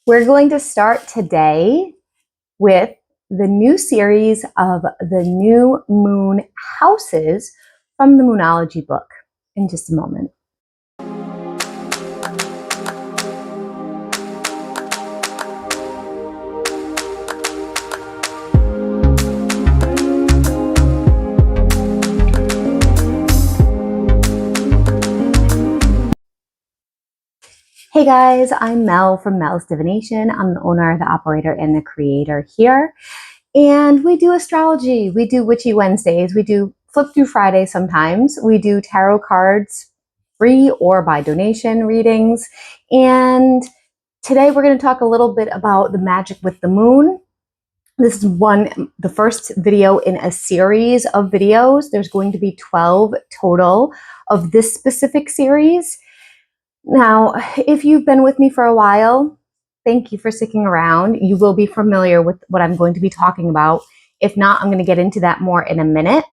We're going to start today with the new series of the new moon houses from the Moonology book in just a moment. Hey guys, I'm Mel from Melsdivination. I'm the owner, the operator, and the creator here. And we do astrology. We do Witchy Wednesdays. We do Flip Through Friday sometimes. We do tarot cards, free or by donation readings. And today we're going to talk a little bit about the magic with the moon. This is the first video in a series of videos. There's going to be 12 total of this specific series. Now, if you've been with me for a while, thank you for sticking around. You will be familiar with what I'm going to be talking about. If not, I'm going to get into that more in a minute.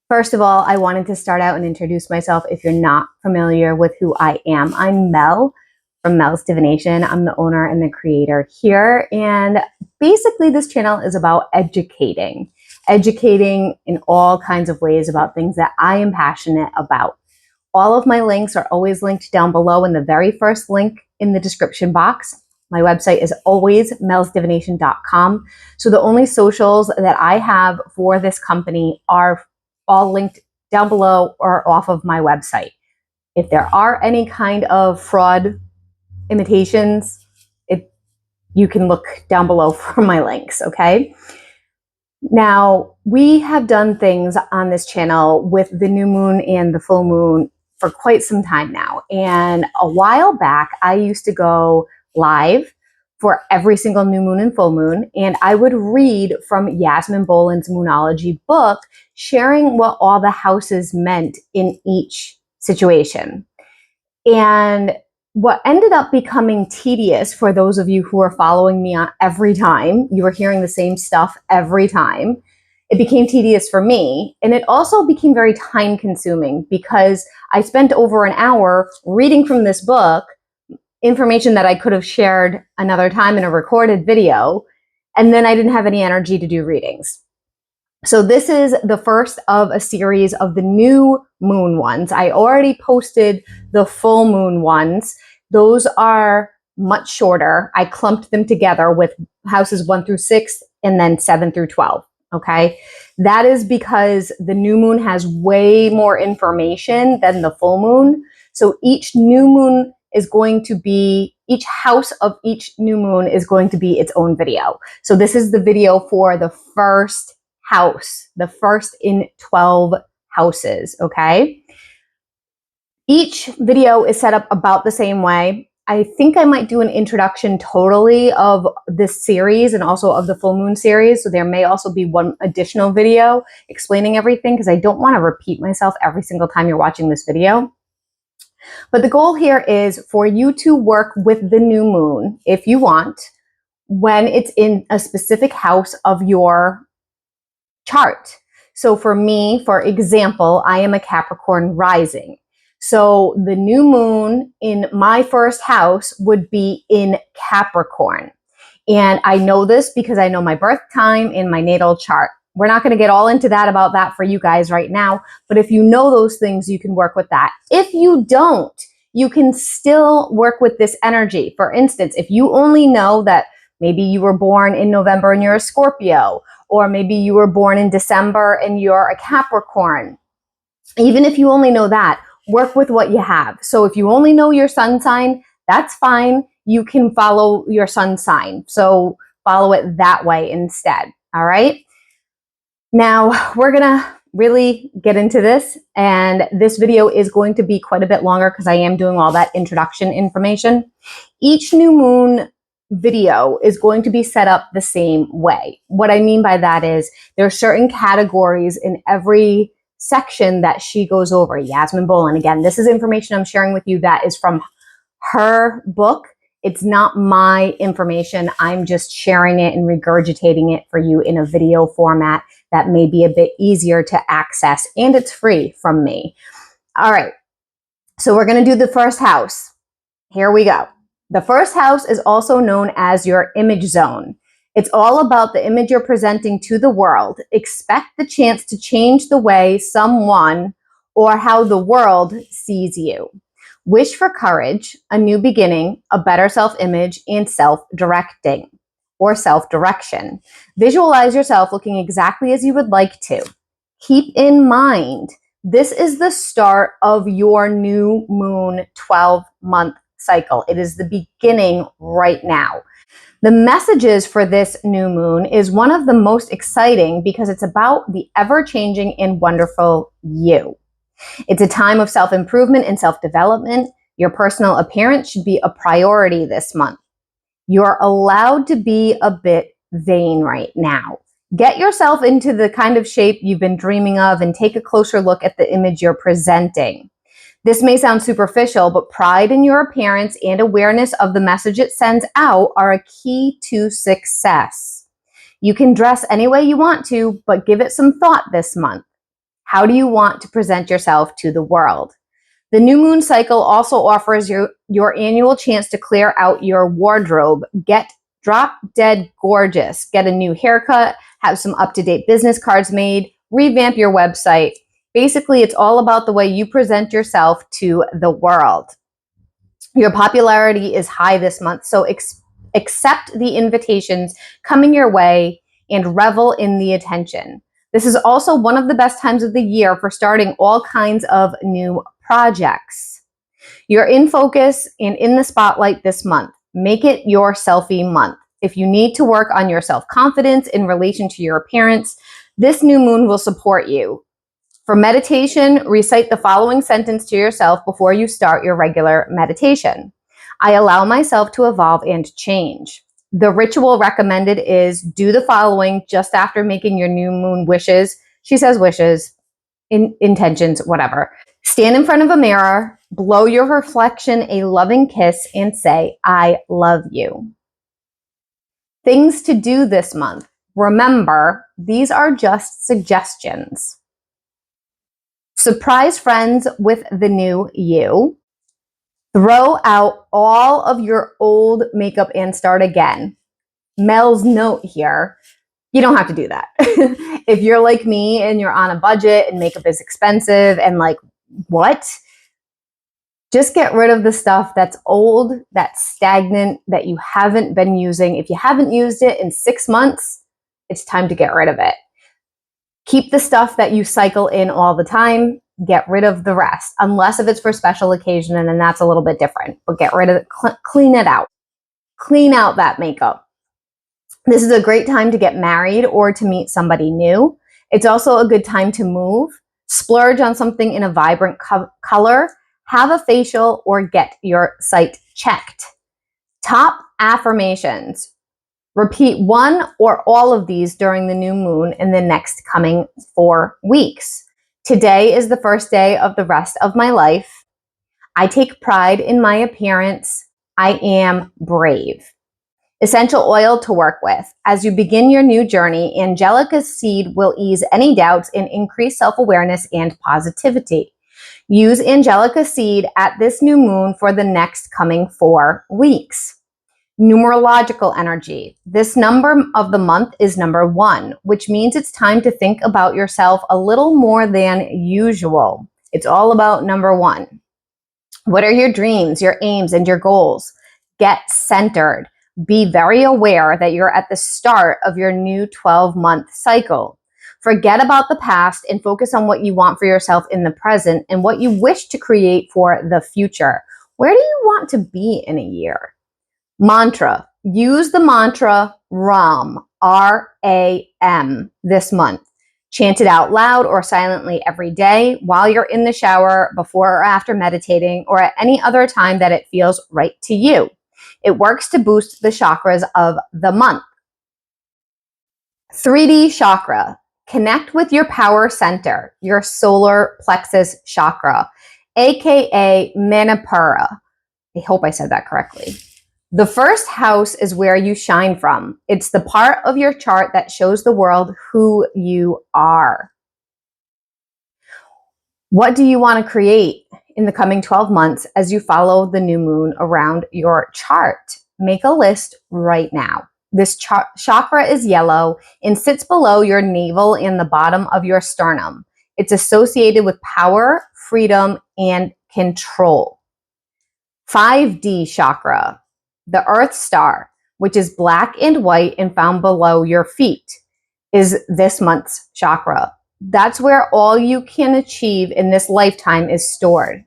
First of all, I wanted to start out and introduce myself if you're not familiar with who I am. I'm Mel from Mel's Divination. I'm the owner and the creator here. And basically this channel is about educating in all kinds of ways about things that I am passionate about. All of my links are always linked down below in the very first link in the description box. My website is always melsdivination.com. So the only socials that I have for this company are all linked down below or off of my website. If there are any kind of fraud imitations, you can look down below for my links, okay? Now, we have done things on this channel with the new moon and the full moon for quite some time now. And a while back, I used to go live for every single new moon and full moon. And I would read from Yasmin Boland's Moonology book, sharing what all the houses meant in each situation. And what ended up becoming tedious for those of you who are following me on every time, you were hearing the same stuff every time. It became tedious for me, and it also became very time consuming because I spent over an hour reading from this book, information that I could have shared another time in a recorded video, and then I didn't have any energy to do readings. So this is the first of a series of the new moon ones. I already posted the full moon ones. Those are much shorter. I clumped them together with houses 1 through 6 and then 7 through 12. Okay, that is because the new moon has way more information than the full moon. So each new moon is going to be, each house of each new moon is going to be its own video. So this is the video for the first house, the first in 12 houses, okay? Each video is set up about the same way. I think I might do an introduction totally of this series and also of the full moon series. So there may also be one additional video explaining everything because I don't want to repeat myself every single time you're watching this video. But the goal here is for you to work with the new moon, if you want, when it's in a specific house of your chart. So for me, for example, I am a Capricorn rising. So the new moon in my first house would be in Capricorn. And I know this because I know my birth time in my natal chart. We're not going to get all into that about that for you guys right now. But if you know those things, you can work with that. If you don't, you can still work with this energy. For instance, if you only know that maybe you were born in November and you're a Scorpio, or maybe you were born in December and you're a Capricorn, even if you only know that, work with what you have. So if you only know your sun sign, that's fine. You can follow your sun sign. So follow it that way instead. All right. Now we're going to really get into this. And this video is going to be quite a bit longer because I am doing all that introduction information. Each new moon video is going to be set up the same way. What I mean by that is there are certain categories in every section that she goes over. Yasmin Boland, again, this is information I'm sharing with you that is from her book. It's not my information. I'm just sharing it and regurgitating it for you in a video format that may be a bit easier to access, and it's free from me. All right, so we're going to do the first house. Here we go. The first house is also known as your image zone. It's all about the image you're presenting to the world. Expect the chance to change the way someone or how the world sees you. Wish for courage, a new beginning, a better self-image, and self-directing or self-direction. Visualize yourself looking exactly as you would like to. Keep in mind, this is the start of your new moon 12-month cycle. It is the beginning right now. The messages for this new moon is one of the most exciting because it's about the ever-changing and wonderful you. It's a time of self-improvement and self-development. Your personal appearance should be a priority this month. You're allowed to be a bit vain right now. Get yourself into the kind of shape you've been dreaming of and take a closer look at the image you're presenting. This may sound superficial, but pride in your appearance and awareness of the message it sends out are a key to success. You can dress any way you want to, but give it some thought this month. How do you want to present yourself to the world? The new moon cycle also offers your annual chance to clear out your wardrobe. Get drop dead gorgeous. Get a new haircut, have some up-to-date business cards made, revamp your website. Basically, it's all about the way you present yourself to the world. Your popularity is high this month, so accept the invitations coming your way and revel in the attention. This is also one of the best times of the year for starting all kinds of new projects. You're in focus and in the spotlight this month. Make it your selfie month. If you need to work on your self-confidence in relation to your appearance, this new moon will support you. For meditation, recite the following sentence to yourself before you start your regular meditation. I allow myself to evolve and change. The ritual recommended is do the following just after making your new moon wishes. She says wishes, intentions, whatever. Stand in front of a mirror, blow your reflection a loving kiss, and say, I love you. Things to do this month. Remember, these are just suggestions. Surprise friends with the new you. Throw out all of your old makeup and start again. Mel's note here, you don't have to do that. If you're like me and you're on a budget and makeup is expensive and like, what? Just get rid of the stuff that's old, that's stagnant, that you haven't been using. If you haven't used it in 6 months, it's time to get rid of it. Keep the stuff that you cycle in all the time. Get rid of the rest, unless if it's for special occasion, and then that's a little bit different. But get rid of it, clean it out. Clean out that makeup. This is a great time to get married or to meet somebody new. It's also a good time to move, splurge on something in a vibrant color, have a facial, or get your site checked. Top affirmations. Repeat one or all of these during the new moon in the next coming 4 weeks. Today is the first day of the rest of my life. I take pride in my appearance. I am brave. Essential oil to work with. As you begin your new journey, Angelica seed will ease any doubts and increase self-awareness and positivity. Use Angelica seed at this new moon for the next coming 4 weeks. Numerological energy. This number of the month is number 1, which means it's time to think about yourself a little more than usual. It's all about number 1. What are your dreams, your aims, and your goals? Get centered. Be very aware that you're at the start of your new 12-month cycle. Forget about the past and focus on what you want for yourself in the present and what you wish to create for the future. Where do you want to be in a year? Mantra. Use the mantra RAM, R-A-M, this month. Chant it out loud or silently every day while you're in the shower, before or after meditating, or at any other time that it feels right to you. It works to boost the chakras of the month. 3D chakra. Connect with your power center, your solar plexus chakra, aka Manipura. I hope I said that correctly. The first house is where you shine from. It's the part of your chart that shows the world who you are. What do you want to create in the coming 12 months as you follow the new moon around your chart. Make a list right now. This chakra is yellow and sits below your navel and the bottom of your sternum. It's associated with power, freedom, and control. 5D chakra, the Earth Star, which is black and white and found below your feet, is this month's chakra. That's where all you can achieve in this lifetime is stored.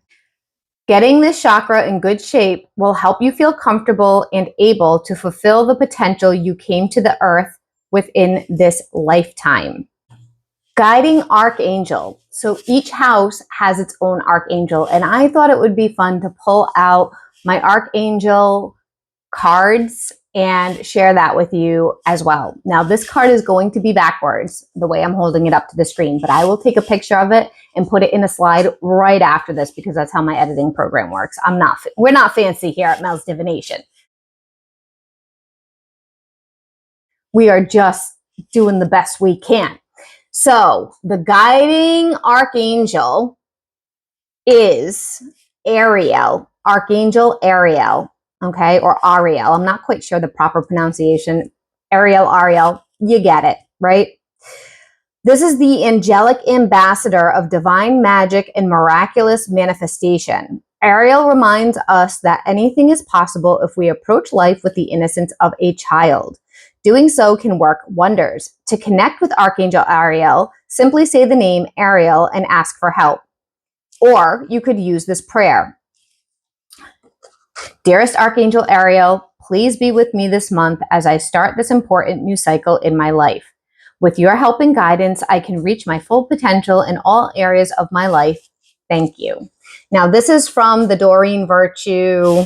Getting this chakra in good shape will help you feel comfortable and able to fulfill the potential you came to the earth within this lifetime. Guiding archangel. So each house has its own archangel, and I thought it would be fun to pull out my archangel cards and share that with you as well. Now, this card is going to be backwards the way I'm holding it up to the screen, but I will take a picture of it and put it in a slide right after this because that's how my editing program works. We're not fancy here at Mel's Divination. We are just doing the best we can. So the guiding archangel is Ariel, Archangel Ariel. Okay, or Ariel. I'm not quite sure the proper pronunciation. Ariel, you get it, right? This is the angelic ambassador of divine magic and miraculous manifestation. Ariel reminds us that anything is possible if we approach life with the innocence of a child. Doing so can work wonders. To connect with Archangel Ariel, simply say the name Ariel and ask for help. Or you could use this prayer. Dearest Archangel Ariel, please be with me this month as I start this important new cycle in my life. With your help and guidance, I can reach my full potential in all areas of my life. Thank you. Now, this is from the Doreen Virtue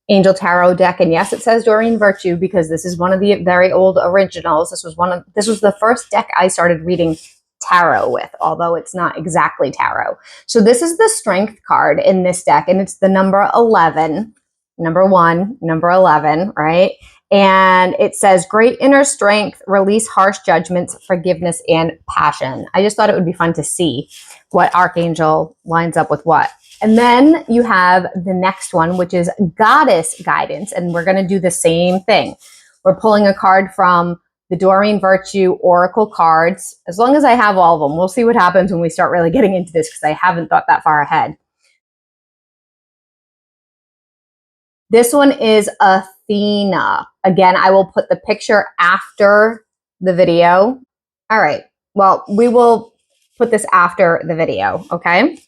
Angel Tarot deck. And yes, it says Doreen Virtue because this is one of the very old originals. This was the first deck I started reading tarot with, although it's not exactly tarot. So this is the strength card in this deck, and it's the number 11, number 1, number 11, right? And it says great inner strength, release harsh judgments, forgiveness, and passion. I just thought it would be fun to see what archangel lines up with what. And then you have the next one, which is goddess guidance, and we're going to do the same thing. We're pulling a card from the Doreen Virtue Oracle cards, as long as I have all of them. We'll see what happens when we start really getting into this because I haven't thought that far ahead. This one is Athena. Again, I will put the picture after the video. All right. Well, we will put this after the video, okay?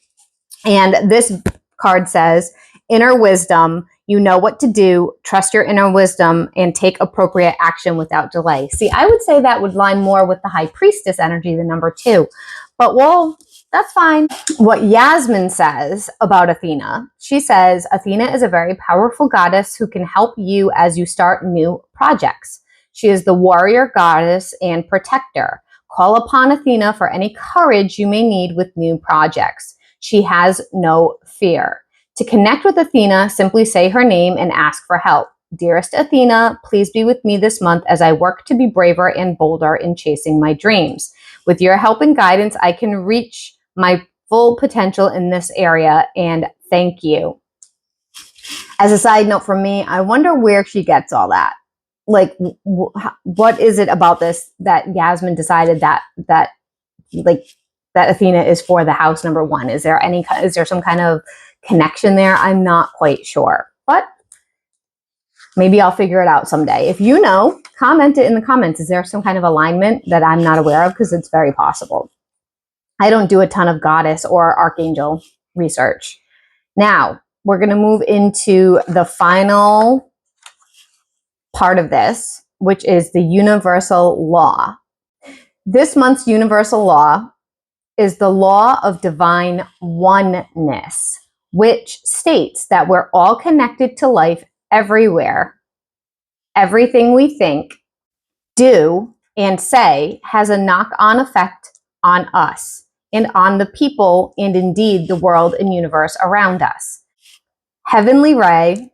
And this card says, inner wisdom, you know what to do, trust your inner wisdom, and take appropriate action without delay. See, I would say that would line more with the High Priestess energy, the number 2. But, well, that's fine. What Yasmin says about Athena, she says, Athena is a very powerful goddess who can help you as you start new projects. She is the warrior goddess and protector. Call upon Athena for any courage you may need with new projects. She has no fear. To connect with Athena, simply say her name and ask for help. Dearest Athena, please be with me this month as I work to be braver and bolder in chasing my dreams. With your help and guidance, I can reach my full potential in this area, and thank you. As a side note from me, I wonder where she gets all that. Like, what is it about this that Yasmin decided that Athena is for the house number 1? Is there some kind of connection there? I'm not quite sure, but maybe I'll figure it out someday. If you know, comment it in the comments. Is there some kind of alignment that I'm not aware of? Because it's very possible. I don't do a ton of goddess or archangel research. Now, we're going to move into the final part of this, which is the universal law. This month's universal law is the law of divine oneness, which states that we're all connected to life everywhere. Everything we think, do, and say has a knock-on effect on us and on the people and indeed the world and universe around us. Heavenly Ray,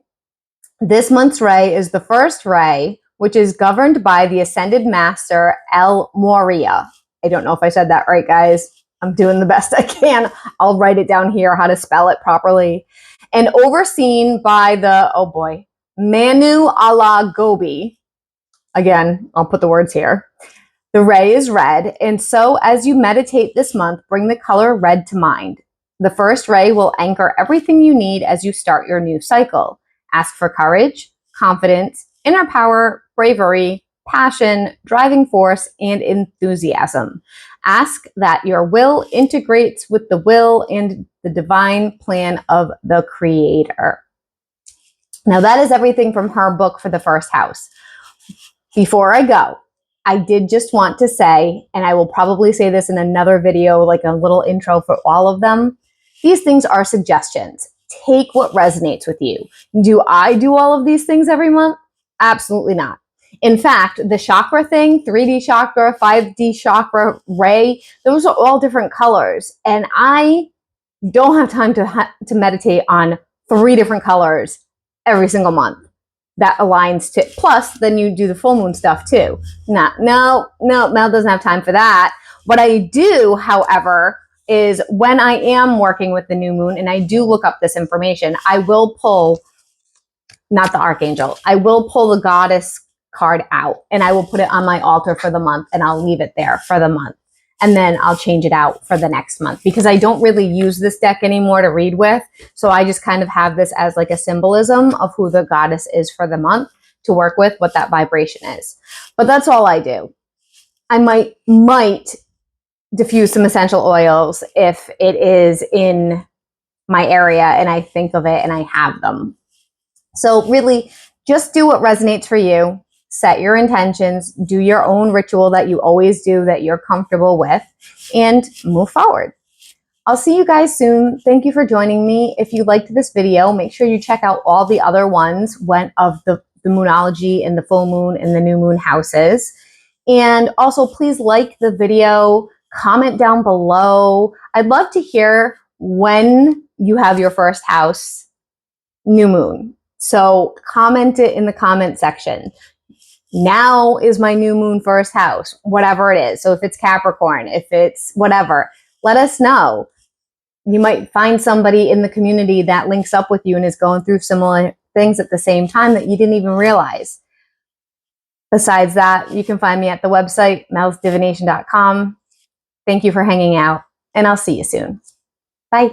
this month's ray is the first ray, which is governed by the Ascended Master El Moria. I don't know if I said that right, guys. I'm doing the best I can. I'll write it down here, how to spell it properly. And overseen by the, oh boy, Manu ala Gobi. Again, I'll put the words here. The ray is red, and so as you meditate this month, bring the color red to mind. The first ray will anchor everything you need as you start your new cycle. Ask for courage, confidence, inner power, bravery, passion, driving force, and enthusiasm. Ask that your will integrates with the will and the divine plan of the Creator. Now, that is everything from her book for the first house. Before I go, I did just want to say, and I will probably say this in another video, like a little intro for all of them, these things are suggestions. Take what resonates with you. Do I do all of these things every month? Absolutely not. In fact, the chakra thing, 3D chakra, 5D chakra, ray, those are all different colors. And I don't have time to meditate on 3 different colors every single month. That aligns to, plus then you do the full moon stuff too. No, Mel doesn't have time for that. What I do, however, is when I am working with the new moon and I do look up this information, I will pull, not the archangel, I will pull the goddess card out and I will put it on my altar for the month and I'll leave it there for the month. And then I'll change it out for the next month because I don't really use this deck anymore to read with. So I just kind of have this as like a symbolism of who the goddess is for the month to work with, what that vibration is. But that's all I do. I might diffuse some essential oils if it is in my area and I think of it and I have them. So really just do what resonates for you. Set your intentions, do your own ritual that you always do that you're comfortable with, and move forward. I'll see you guys soon. Thank you for joining me. If you liked this video, make sure you check out all the other ones of the Moonology and the full moon and the new moon houses. And also, please like the video, comment down below. I'd love to hear when you have your first house new moon. So comment it in the comment section. Now is my new moon first house, whatever it is. So if it's Capricorn, if it's whatever, let us know. You might find somebody in the community that links up with you and is going through similar things at the same time that you didn't even realize. Besides that, you can find me at the website, melsdivination.com. Thank you for hanging out, and I'll see you soon. Bye.